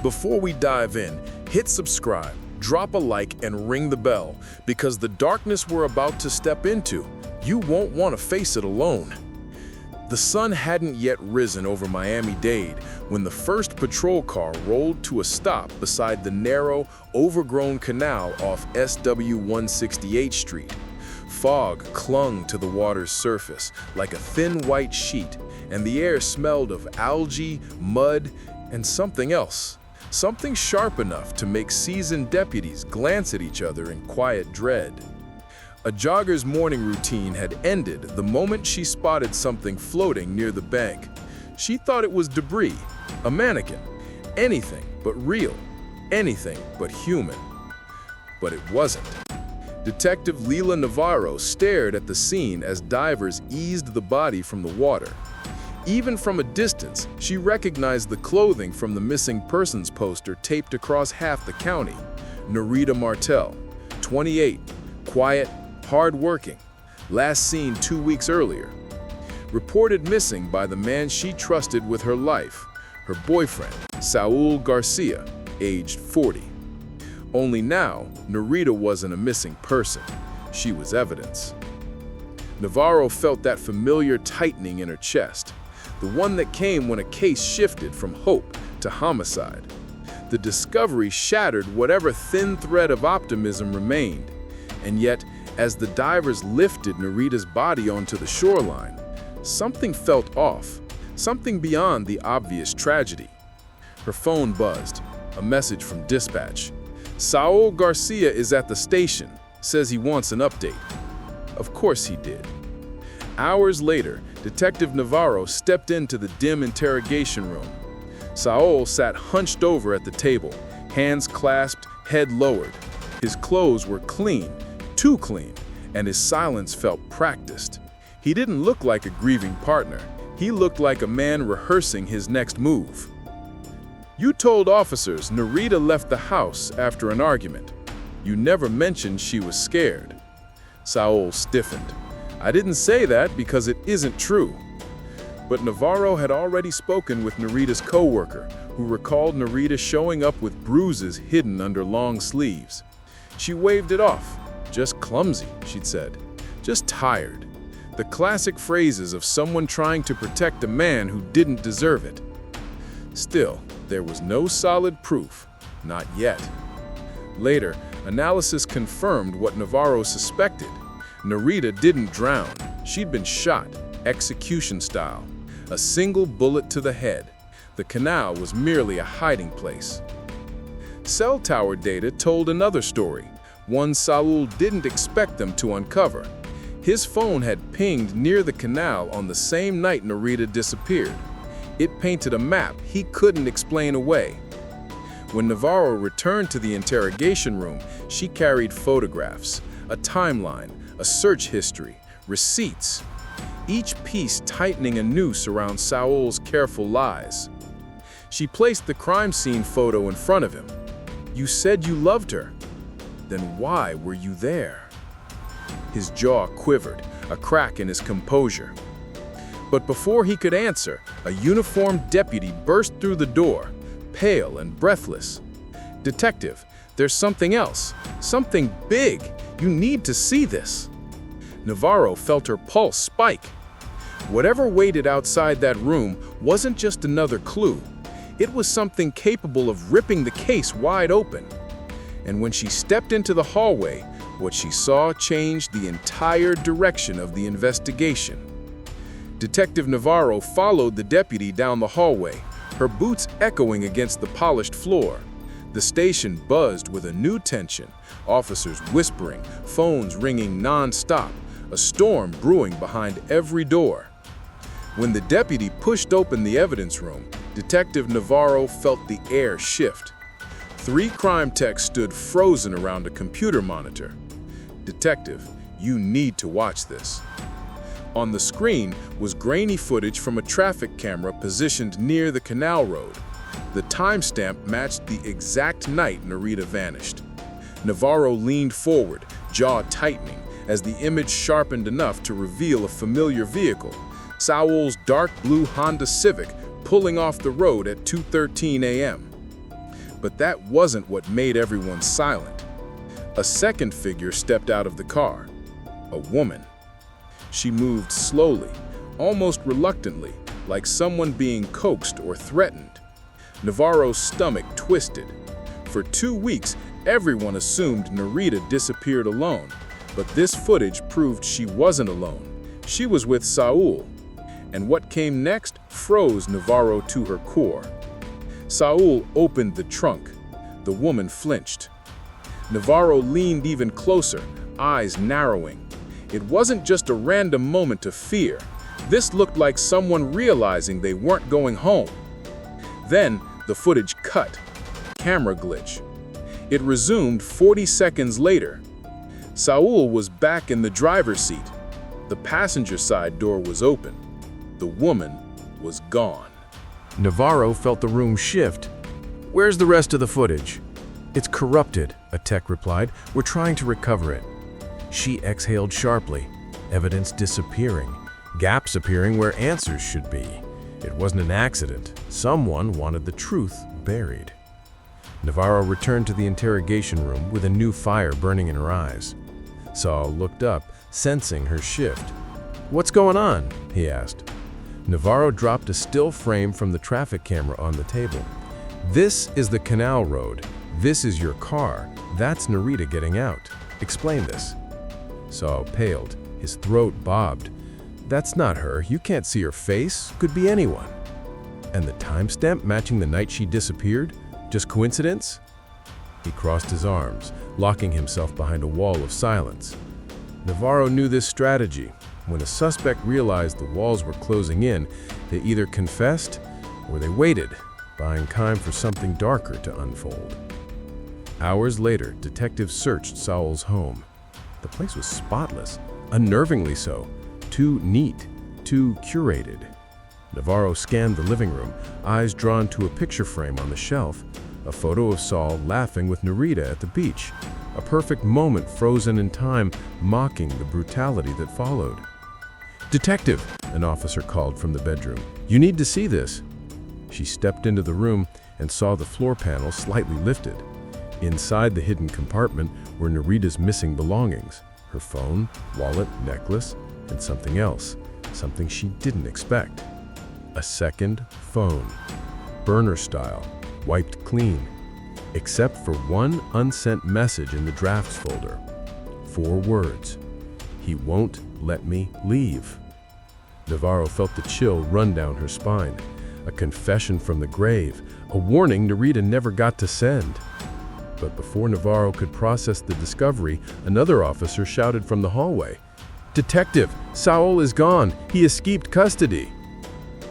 Before we dive in, hit subscribe, drop a like, and ring the bell, because the darkness we're about to step into, you won't want to face it alone. The sun hadn't yet risen over Miami-Dade when the first patrol car rolled to a stop beside the narrow, overgrown canal off SW 168th Street. Fog clung to the water's surface like a thin white sheet, and the air smelled of algae, mud, and something else. Something sharp enough to make seasoned deputies glance at each other in quiet dread. A jogger's morning routine had ended the moment she spotted something floating near the bank. She thought it was debris, a mannequin, anything but real, anything but human. But it wasn't. Detective Lila Navarro stared at the scene as divers eased the body from the water. Even from a distance, she recognized the clothing from the missing persons poster taped across half the county. Nerida Martel, 28, quiet, hard-working, last seen 2 weeks earlier. Reported missing by the man she trusted with her life, her boyfriend, Saul Garcia, aged 40. Only now, Nerida wasn't a missing person. She was evidence. Navarro felt that familiar tightening in her chest, the one that came when a case shifted from hope to homicide. The discovery shattered whatever thin thread of optimism remained, and yet, as the divers lifted Nerida's body onto the shoreline, something felt off, something beyond the obvious tragedy. Her phone buzzed, a message from dispatch. Saul Garcia is at the station, says he wants an update. Of course he did. Hours later, Detective Navarro stepped into the dim interrogation room. Saul sat hunched over at the table, hands clasped, head lowered. His clothes were clean, too clean, and his silence felt practiced. He didn't look like a grieving partner. He looked like a man rehearsing his next move. You told officers Nerida left the house after an argument. You never mentioned she was scared. Saul stiffened. I didn't say that because it isn't true. But Navarro had already spoken with Nerida's co-worker, who recalled Nerida showing up with bruises hidden under long sleeves. She waved it off. Just clumsy, she'd said. Just tired. The classic phrases of someone trying to protect a man who didn't deserve it. Still, there was no solid proof. Not yet. Later, analysis confirmed what Navarro suspected. Nerida didn't drown. She'd been shot, execution style. A single bullet to the head. The canal was merely a hiding place. Cell tower data told another story, one Saul didn't expect them to uncover. His phone had pinged near the canal on the same night Nerida disappeared. It painted a map he couldn't explain away. When Navarro returned to the interrogation room, she carried photographs, a timeline, a search history, receipts, each piece tightening a noose around Saul's careful lies. She placed the crime scene photo in front of him. You said you loved her. Then why were you there? His jaw quivered, a crack in his composure. But before he could answer, a uniformed deputy burst through the door, pale and breathless. Detective, there's something else, something big. You need to see this. Navarro felt her pulse spike. Whatever waited outside that room wasn't just another clue. It was something capable of ripping the case wide open. And when she stepped into the hallway, what she saw changed the entire direction of the investigation. Detective Navarro followed the deputy down the hallway, her boots echoing against the polished floor. The station buzzed with a new tension, officers whispering, phones ringing non-stop, a storm brewing behind every door. When the deputy pushed open the evidence room, Detective Navarro felt the air shift. 3 crime techs stood frozen around a computer monitor. Detective, you need to watch this. On the screen was grainy footage from a traffic camera positioned near the canal road. The timestamp matched the exact night Nerida vanished. Navarro leaned forward, jaw tightening, as the image sharpened enough to reveal a familiar vehicle, Saul's dark blue Honda Civic pulling off the road at 2:13 a.m. But that wasn't what made everyone silent. A second figure stepped out of the car. A woman. She moved slowly, almost reluctantly, like someone being coaxed or threatened. Navarro's stomach twisted. For 2 weeks, everyone assumed Nerida disappeared alone, but this footage proved she wasn't alone. She was with Saul. And what came next froze Navarro to her core. Saul opened the trunk. The woman flinched. Navarro leaned even closer, eyes narrowing. It wasn't just a random moment of fear. This looked like someone realizing they weren't going home. Then the footage cut. Camera glitch. It resumed 40 seconds later. Saul was back in the driver's seat. The passenger side door was open. The woman was gone. Navarro felt the room shift. "Where's the rest of the footage?" "It's corrupted," a tech replied. "We're trying to recover it." She exhaled sharply. Evidence disappearing. Gaps appearing where answers should be. It wasn't an accident. Someone wanted the truth buried. Navarro returned to the interrogation room with a new fire burning in her eyes. Saul looked up, sensing her shift. "What's going on?" he asked. Navarro dropped a still frame from the traffic camera on the table. "This is the canal road. This is your car. That's Nerida getting out. Explain this." Saul paled. His throat bobbed. "That's not her. You can't see her face. Could be anyone." "And the timestamp matching the night she disappeared? Just coincidence?" He crossed his arms, locking himself behind a wall of silence. Navarro knew this strategy. When a suspect realized the walls were closing in, they either confessed or they waited, buying time for something darker to unfold. Hours later, detectives searched Saul's home. The place was spotless, unnervingly so, too neat, too curated. Navarro scanned the living room, eyes drawn to a picture frame on the shelf, a photo of Saul laughing with Nerida at the beach, a perfect moment frozen in time, mocking the brutality that followed. "Detective," an officer called from the bedroom, "you need to see this." She stepped into the room and saw the floor panel slightly lifted. Inside the hidden compartment were Nerida's missing belongings, her phone, wallet, necklace, and something else, something she didn't expect. A second phone, burner style, wiped clean, except for one unsent message in the drafts folder. 4 words: "He won't let me leave." Navarro felt the chill run down her spine. A confession from the grave, a warning Nerida never got to send. But before Navarro could process the discovery, another officer shouted from the hallway, "Detective, Saul is gone. He escaped custody."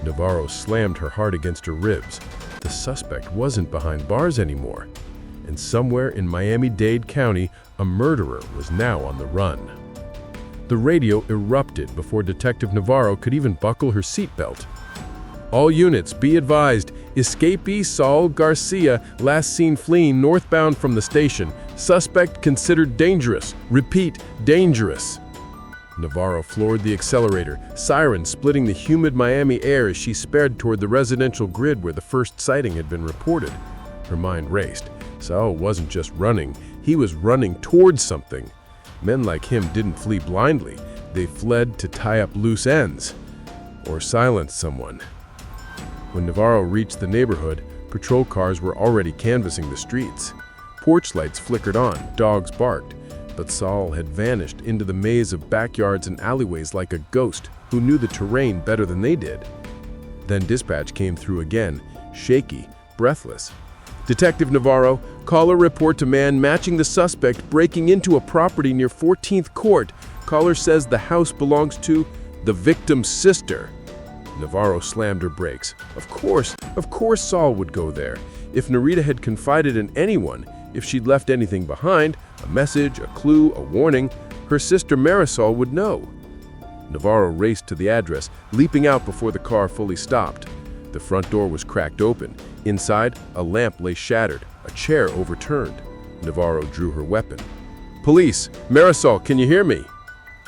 Navarro slammed her heart against her ribs. The suspect wasn't behind bars anymore. And somewhere in Miami-Dade County, a murderer was now on the run. The radio erupted before Detective Navarro could even buckle her seatbelt. "All units, be advised. Escapee Saul Garcia, last seen fleeing northbound from the station. Suspect considered dangerous. Repeat, dangerous." Navarro floored the accelerator, sirens splitting the humid Miami air as she sped toward the residential grid where the first sighting had been reported. Her mind raced. Saul wasn't just running, he was running towards something. Men like him didn't flee blindly. They fled to tie up loose ends or silence someone. When Navarro reached the neighborhood, patrol cars were already canvassing the streets. Porch lights flickered on, dogs barked, but Saul had vanished into the maze of backyards and alleyways like a ghost who knew the terrain better than they did. Then dispatch came through again, shaky, breathless. "Detective Navarro, caller report to man matching the suspect breaking into a property near 14th Court. Caller says the house belongs to the victim's sister." Navarro slammed her brakes. Of course Saul would go there. If Nerida had confided in anyone, if she'd left anything behind, a message, a clue, a warning, her sister Marisol would know. Navarro raced to the address, leaping out before the car fully stopped. The front door was cracked open. Inside, a lamp lay shattered, a chair overturned. Navarro drew her weapon. "Police! Marisol, can you hear me?"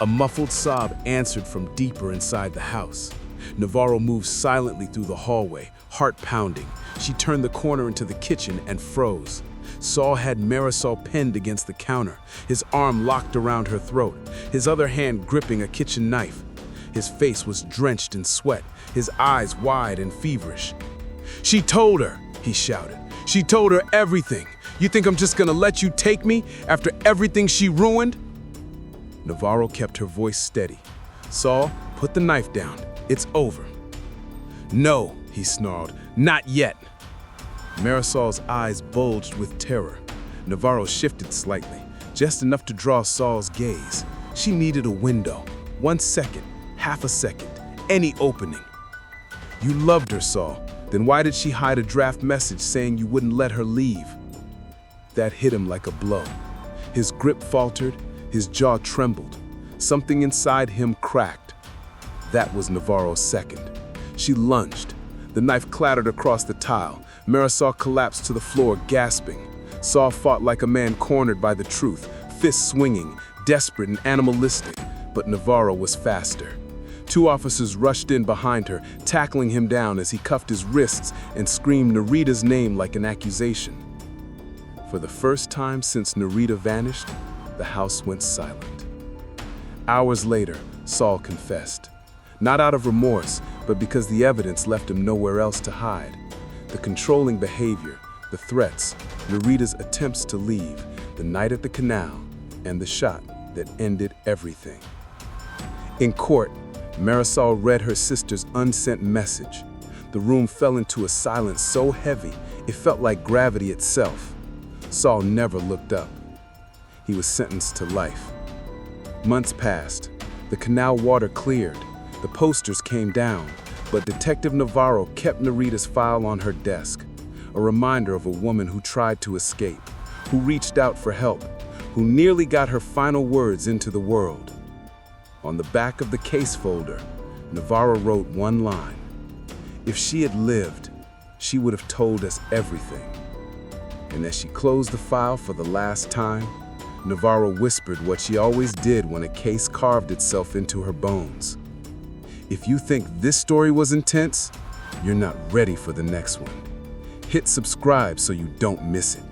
A muffled sob answered from deeper inside the house. Navarro moved silently through the hallway, heart pounding. She turned the corner into the kitchen and froze. Saul had Marisol pinned against the counter, his arm locked around her throat, his other hand gripping a kitchen knife. His face was drenched in sweat, his eyes wide and feverish. "She told her," he shouted. "She told her everything. You think I'm just gonna let you take me after everything she ruined?" Navarro kept her voice steady. "Saul, put the knife down. It's over." "No," he snarled, "not yet." Marisol's eyes bulged with terror. Navarro shifted slightly, just enough to draw Saul's gaze. She needed a window. 1 second, half a second, any opening. "You loved her, Saul. Then why did she hide a draft message saying you wouldn't let her leave?" That hit him like a blow. His grip faltered, his jaw trembled. Something inside him cracked. That was Navarro's second. She lunged. The knife clattered across the tile. Marisol collapsed to the floor, gasping. Saul fought like a man cornered by the truth, fists swinging, desperate and animalistic, but Navarro was faster. 2 officers rushed in behind her, tackling him down as he cuffed his wrists and screamed Nerida's name like an accusation. For the first time since Nerida vanished, the house went silent. Hours later, Saul confessed. Not out of remorse, but because the evidence left him nowhere else to hide. The controlling behavior, the threats, Nerida's attempts to leave, the night at the canal, and the shot that ended everything. In court, Marisol read her sister's unsent message. The room fell into a silence so heavy, it felt like gravity itself. Saul never looked up. He was sentenced to life. Months passed. The canal water cleared. The posters came down, but Detective Navarro kept Nerida's file on her desk, a reminder of a woman who tried to escape, who reached out for help, who nearly got her final words into the world. On the back of the case folder, Navarro wrote one line. If she had lived, she would have told us everything. And as she closed the file for the last time, Navarro whispered what she always did when a case carved itself into her bones. If you think this story was intense, you're not ready for the next one. Hit subscribe so you don't miss it.